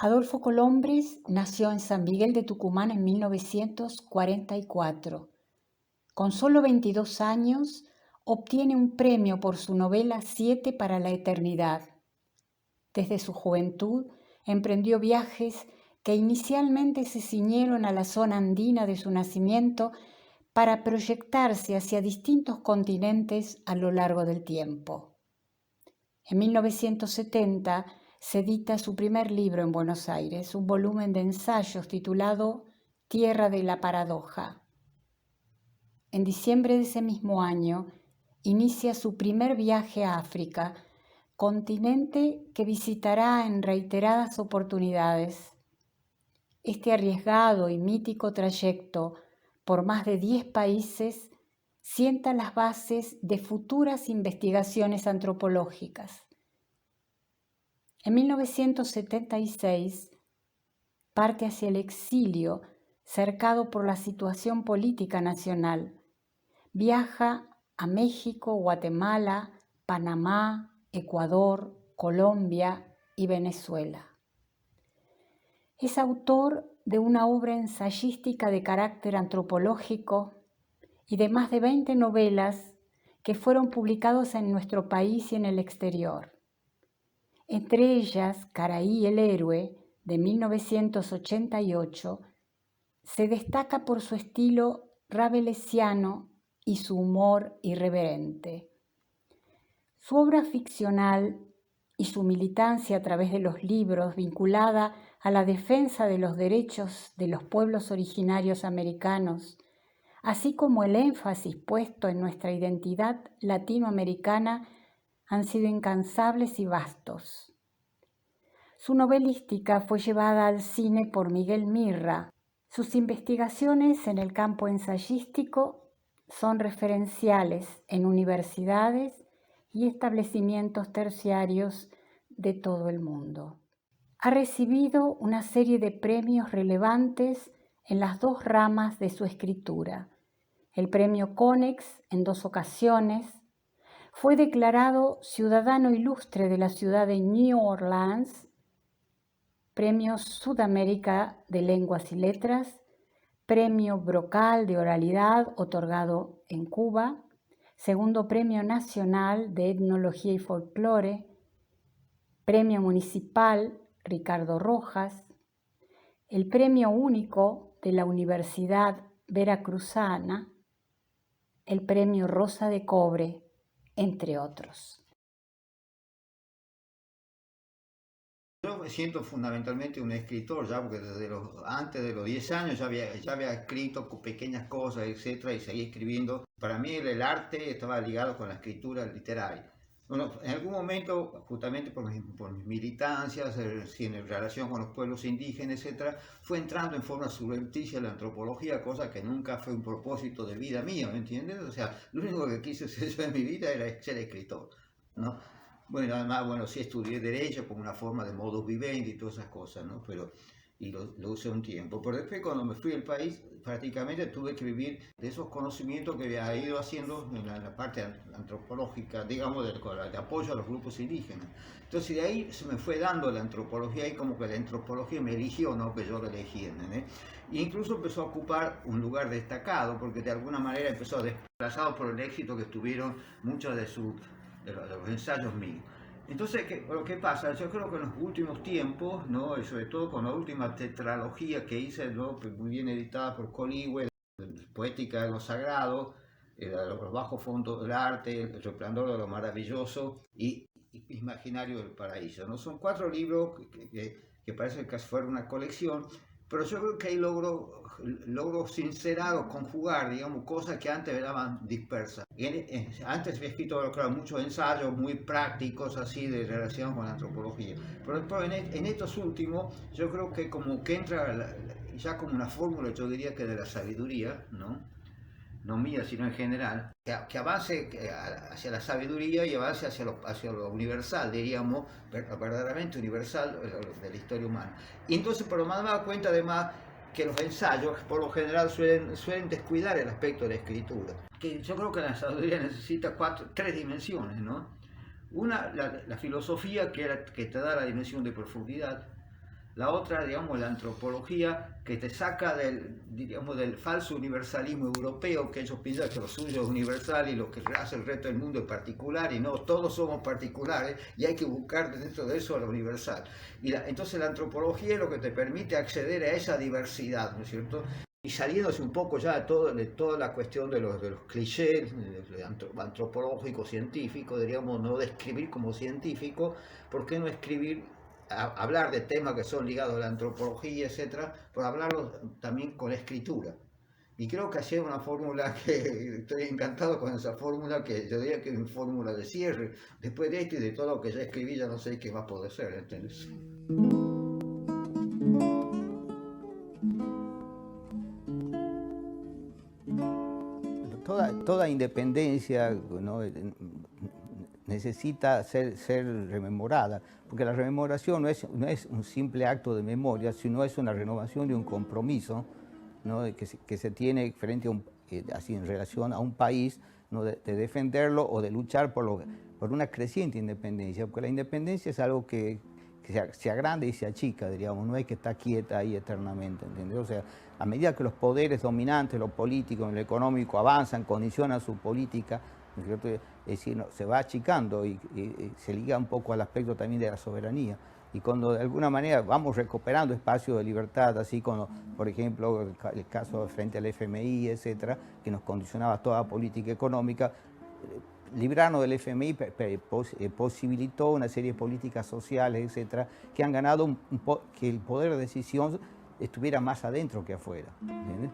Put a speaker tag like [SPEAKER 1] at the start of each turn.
[SPEAKER 1] Adolfo Colombres nació en San Miguel de Tucumán en 1944. Con solo 22 años, obtiene un premio por su novela Siete para la Eternidad. Desde su juventud, emprendió viajes que inicialmente se ciñeron a la zona andina de su nacimiento para proyectarse hacia distintos continentes a lo largo del tiempo. En 1970 se edita su primer libro en Buenos Aires, un volumen de ensayos titulado Tierra de la Paradoja. En diciembre de ese mismo año inicia su primer viaje a África, continente que visitará en reiteradas oportunidades. Este arriesgado y mítico trayecto por más de 10 países sienta las bases de futuras investigaciones antropológicas. En 1976 parte hacia el exilio, cercado por la situación política nacional. Viaja a México, Guatemala, Panamá, Ecuador, Colombia y Venezuela. Es autor de una obra ensayística de carácter antropológico y de más de 20 novelas que fueron publicadas en nuestro país y en el exterior. Entre ellas, Caraí el héroe, de 1988, se destaca por su estilo rabelesiano y su humor irreverente. Su obra ficcional y su militancia a través de los libros vinculada a la defensa de los derechos de los pueblos originarios americanos, así como el énfasis puesto en nuestra identidad latinoamericana, han sido incansables y vastos. Su novelística fue llevada al cine por Miguel Mirra. Sus investigaciones en el campo ensayístico son referenciales en universidades y establecimientos terciarios de todo el mundo. Ha recibido una serie de premios relevantes en las dos ramas de su escritura. El premio Konex en 2 ocasiones. Fue declarado ciudadano ilustre de la ciudad de New Orleans, Premio Sudamérica de Lenguas y Letras, Premio Brocal de Oralidad otorgado en Cuba, Segundo Premio Nacional de Etnología y Folclore, Premio Municipal Ricardo Rojas, el Premio Único de la Universidad Veracruzana, el Premio Rosa de Cobre, entre otros.
[SPEAKER 2] Yo me siento fundamentalmente un escritor ya, porque antes de los 10 años ya había escrito pequeñas cosas, etcétera, y seguí escribiendo. Para mí el arte estaba ligado con la escritura literaria. Bueno, en algún momento, justamente por mis militancias, en relación con los pueblos indígenas, etcétera, fue entrando en forma subrepticia la antropología, cosa que nunca fue un propósito de vida mío, ¿me entiendes? O sea, lo único que quise hacer yo en mi vida era ser escritor, ¿no? Bueno, además, sí estudié Derecho como una forma de modus vivendi y todas esas cosas, ¿no? Y lo usé un tiempo. Pero después, cuando me fui del país, prácticamente tuve que vivir de esos conocimientos que había ido haciendo en la parte antropológica, digamos, de apoyo a los grupos indígenas. Entonces, de ahí se me fue dando la antropología y como que la antropología me eligió, no que yo la elegí, ¿entendés? E incluso empezó a ocupar un lugar destacado, porque de alguna manera empezó desplazado por el éxito que tuvieron muchos de los ensayos míos. Entonces, ¿qué pasa? Yo creo que en los últimos tiempos, ¿no? Y sobre todo con la última tetralogía que hice, ¿no? Muy bien editada por Coligüe, Poética de lo Sagrado, Los bajos fondos del arte, El resplandor de lo maravilloso y Imaginario del paraíso, ¿no? Son 4 libros que parece que fuera una colección, pero yo creo que ahí logro sincerar o conjugar, digamos, cosas que antes eran dispersas. Antes había escrito, claro, muchos ensayos muy prácticos, así, de relación con la antropología. Pero después, en estos últimos, yo creo que como que entra ya como una fórmula, yo diría que de la sabiduría, ¿no? No mía, sino en general, que avance hacia la sabiduría y avance hacia lo universal, diríamos, verdaderamente universal de la historia humana. Y entonces, pero me he dado cuenta además que los ensayos, por lo general, suelen descuidar el aspecto de la escritura. Que yo creo que la sabiduría necesita 3 dimensiones, ¿no? Una, la filosofía que te da la dimensión de profundidad. La otra, digamos, la antropología, que te saca del, digamos, del falso universalismo europeo, que ellos piensan que lo suyo es universal y lo que hace el resto del mundo es particular, y no, todos somos particulares y hay que buscar dentro de eso lo universal. Entonces la antropología es lo que te permite acceder a esa diversidad, ¿no es cierto? Y saliéndose un poco ya de toda la cuestión de los clichés antropológicos, científicos, diríamos, no describir como científico, ¿por qué no escribir, hablar de temas que son ligados a la antropología, etcétera, por hablarlo también con la escritura? Y creo que así es una fórmula que estoy encantado con esa fórmula, que yo diría que es una fórmula de cierre. Después de esto y de todo lo que ya escribí, ya no sé qué más puede ser, ¿entiendes?
[SPEAKER 3] Toda independencia, ¿no?, necesita ser rememorada, porque la rememoración no es un simple acto de memoria, sino es una renovación de un compromiso, ¿no?, que se tiene frente a así en relación a un país, ¿no?, de defenderlo o de luchar por una creciente independencia, porque la independencia es algo que se agranda y se achica, diríamos, no es que está quieta ahí eternamente, ¿entiendes? O sea, a medida que los poderes dominantes, lo político, lo económico, avanzan, condicionan su política, ¿no es cierto? Es decir, no, se va achicando y se liga un poco al aspecto también de la soberanía. Y cuando de alguna manera vamos recuperando espacios de libertad, así como, por ejemplo, el caso frente al FMI, etcétera, que nos condicionaba toda política económica, librarnos del FMI posibilitó una serie de políticas sociales, etcétera, que han ganado que el poder de decisión estuviera más adentro que afuera, ¿entiendes?